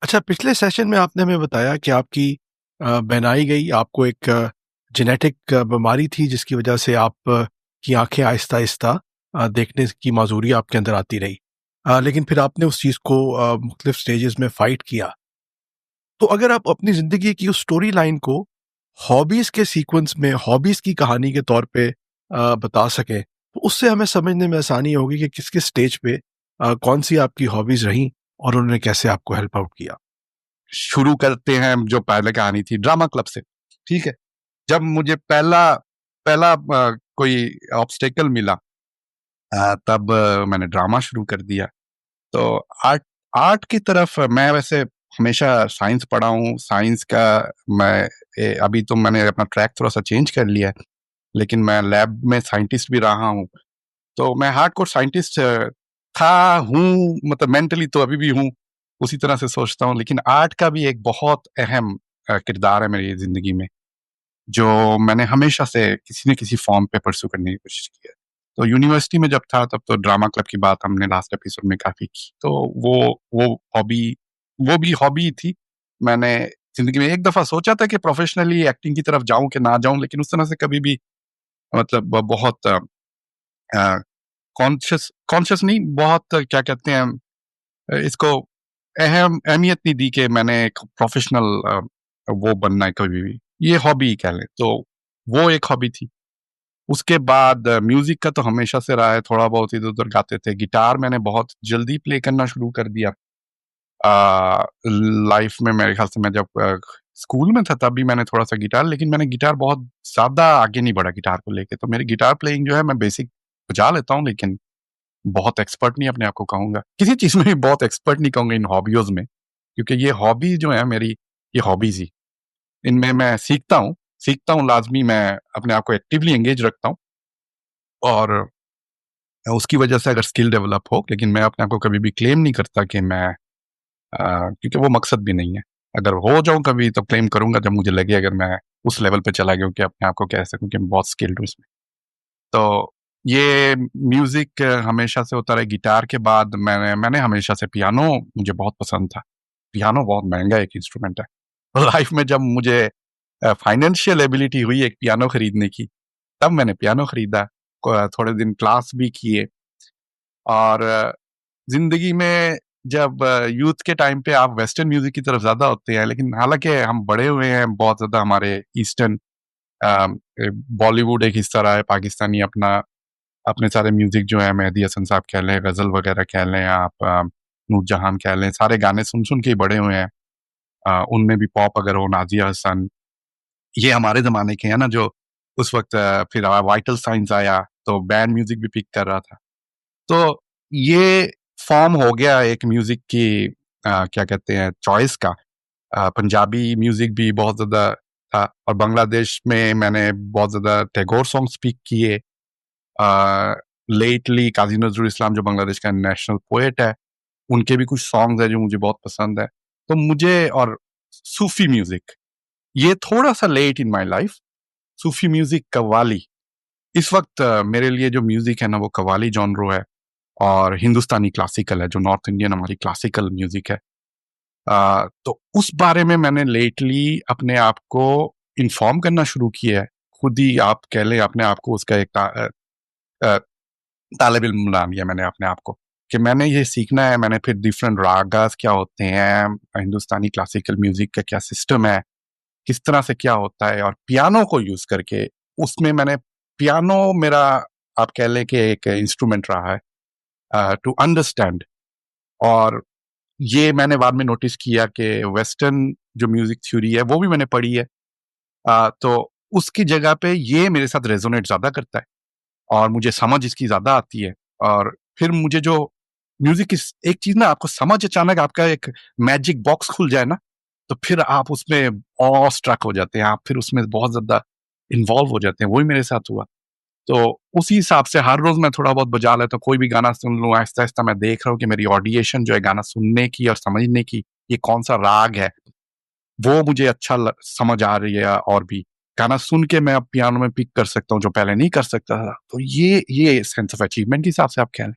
अच्छा, पिछले सेशन में आपने हमें बताया कि आपकी बनाई गई आपको एक जेनेटिक बीमारी थी जिसकी वजह से आप की आंखें आहिस्ता-आहिस्ता देखने की माजूरी आपके अंदर आती रही। लेकिन फिर आपने उस चीज़ को मुख्तलिफ स्टेजेस में फ़ाइट किया। तो अगर आप अपनी ज़िंदगी की उस स्टोरी लाइन को हॉबीज़ के सीक्वेंस में, हॉबीज़ की कहानी के तौर पे बता सकें, तो उससे हमें समझने में आसानी होगी कि किस-किस स्टेज पे कौन-सी आपकी हॉबीज़ रहीं और उन्होंने कैसे आपको हेल्प आउट किया? शुरू करते हैं जो पहले कहानी थी ड्रामा क्लब से। ठीक है? जब मुझे पहला पहला कोई ऑब्स्टेकल मिला, तब मैंने ड्रामा शुरू कर दिया। तो आर्ट आर्ट की तरफ मैं वैसे हमेशा साइंस पढ़ा हूँ, साइंस का मैं अभी तो मैंने अपना ट्रैक थोड़ा-सा चेंज कर लिया है, लेकिन मैं लैब में साइंटिस्ट भी रहा हूँ। तो मैं हार्डकोर साइंटिस्ट हूँ, मतलब मेंटली तो अभी भी हूँ, उसी तरह से सोचता हूँ। लेकिन आर्ट का भी एक बहुत अहम किरदार है मेरी ज़िंदगी में, जो मैंने हमेशा से किसी न किसी फ़ॉर्म पे परस्यू करने की कोशिश की है। तो यूनिवर्सिटी में जब था तब तो ड्रामा क्लब की बात हमने लास्ट एपिसोड में काफ़ी की। तो वो वो हॉबी वो भी हॉबी थी। मैंने ज़िंदगी में एक दफ़ा सोचा था कि प्रोफ़ेशनली एक्टिंग की तरफ जाऊँ कि ना जाऊँ, लेकिन उस तरह से कभी भी मतलब बहुत कॉन्शियस कॉन्शियस नहीं, बहुत क्या कहते हैं इसको अहमियत नहीं दी कि मैंने एक प्रोफ़ेशनल वो बनना है कभी भी। ये हॉबी कह लें, तो वो एक हॉबी थी। उसके बाद म्यूज़िक का तो हमेशा से रहा है, थोड़ा बहुत इधर-उधर गाते थे। गिटार मैंने बहुत जल्दी प्ले करना शुरू कर दिया। लाइफ़ में मेरे ख़्याल से मैं जब स्कूल में था तब भी मैंने थोड़ा-सा गिटार, लेकिन मैंने गिटार बहुत ज़्यादा आगे नहीं बढ़ा गिटार को लेके। तो मेरी गिटार प्लेइंग जो है मैं बेसिक बजा लेता हूँ, लेकिन बहुत एक्सपर्ट नहीं अपने आप को कहूँगा। किसी चीज़ में भी बहुत एक्सपर्ट नहीं कहूँगा इन हॉबियोज़ में, क्योंकि ये हॉबी जो है मेरी, ये हॉबीज़ ही। इनमें मैं सीखता हूँ लाज़मी, मैं अपने आप को एक्टिवली एंगेज रखता हूँ और उसकी वजह से अगर स्किल डेवलप हो, लेकिन मैं अपने आप को कभी भी क्लेम नहीं करता कि मैं क्योंकि वो मकसद भी नहीं है। अगर हो जाऊँ कभी तो क्लेम करूँगा जब मुझे लगे अगर मैं उस लेवल पे चला गया हूँ कि अपने आप को कह सकूँ कि मैं बहुत स्किल्ड हूँ इसमें। तो ये म्यूज़िक हमेशा से होता रहा। गिटार के बाद मैंने मैंने हमेशा से पियानो मुझे बहुत पसंद था। पियानो बहुत महँगा एक इंस्ट्रूमेंट है। लाइफ़ में जब मुझे फाइनेंशियल एबिलिटी हुई एक पियानो खरीदने की, तब मैंने पियानो खरीदा। थोड़े दिन क्लास भी किए और ज़िंदगी में जब यूथ के टाइम पे आप वेस्टर्न म्यूज़िक की तरफ ज़्यादा होते हैं, लेकिन हालाँकि हम बड़े हुए हैं बहुत ज़्यादा हमारे ईस्टर्न बॉलीवुड एक हिस्सा रहा है, पाकिस्तानी अपना अपने सारे म्यूज़िक जो है मेहदी हसन साहब कह लें, गज़ल वगैरह कह लें, आप नूरजहान कह लें, सारे गाने सुन-सुन के ही बड़े हुए हैं। उनमें भी पॉप अगर हो, नाज़िया हसन, ये हमारे ज़माने के हैं ना, जो उस वक़्त फिर वाइटल साइंस आया, तो बैंड म्यूज़िक भी पिक कर रहा था। तो ये फ़ॉर्म हो गया एक म्यूज़िक की क्या कहते हैं चॉइस का। पंजाबी म्यूज़िक भी बहुत ज़्यादा था और बांग्लादेश में मैंने बहुत ज़्यादा टैगोर सॉन्ग्स पिक किए। लेटली काज़ी नज़रुल इस्लाम जो बांग्लादेश का नेशनल पोएट है, उनके भी कुछ सॉन्ग्स हैं जो मुझे बहुत पसंद है। तो मुझे और सूफ़ी म्यूज़िक, ये थोड़ा-सा late in my life, Sufi music qawwali. इस वक़्त मेरे लिए जो म्यूज़िक है ना वो कव्वाली जॉनर है और हिंदुस्तानी क्लासिकल है, जो नॉर्थ इंडियन हमारी क्लासिकल म्यूज़िक है। तो उस बारे में मैंने लेटली अपने आप को इन्फॉर्म करना शुरू किया है। खुद ही आप कह लें अपने आप को उसका एक अ, तालिब इल्म बना लिया मैंने अपने आप को, कि मैंने ये सीखना है। मैंने फिर डिफरेंट रागास क्या होते हैं, हिंदुस्तानी क्लासिकल म्यूज़िक का क्या सिस्टम है, किस तरह से क्या होता है, और पियानो को यूज़ करके उसमें मैंने पियानो मेरा आप कह लें कि एक इंस्ट्रूमेंट रहा है टू अंडरस्टैंड। और ये मैंने बाद में नोटिस किया कि वेस्टर्न जो म्यूज़िक थ्योरी है वो भी मैंने पढ़ी है। तो उसकी जगह पे ये मेरे साथ रेज़ोनेट ज़्यादा करता है और मुझे समझ इसकी ज़्यादा आती है। और फिर मुझे जो म्यूज़िक इस एक चीज़ ना, आपको समझ अचानक आपका एक मैजिक बॉक्स खुल जाए ना, तो फिर आप उसमें ऑ स्ट्रक हो जाते हैं, आप फिर उसमें बहुत ज़्यादा इन्वॉल्व हो जाते हैं, वही मेरे साथ हुआ। तो उसी हिसाब से हर रोज़ मैं थोड़ा बहुत बजा लेता हूँ, कोई भी गाना सुन लूँ, आहिस्ता-आहिस्ता मैं देख रहा हूँ कि मेरी ऑडिएशन जो है गाना सुनने की और समझने की, ये कौन-सा राग है, वो मुझे अच्छा समझ आ रही है। और भी गाना सुन के मैं अब पियानो में पिक कर सकता हूँ, जो पहले नहीं कर सकता था। तो ये सेंस ऑफ अचीवमेंट के हिसाब से आप कह लें।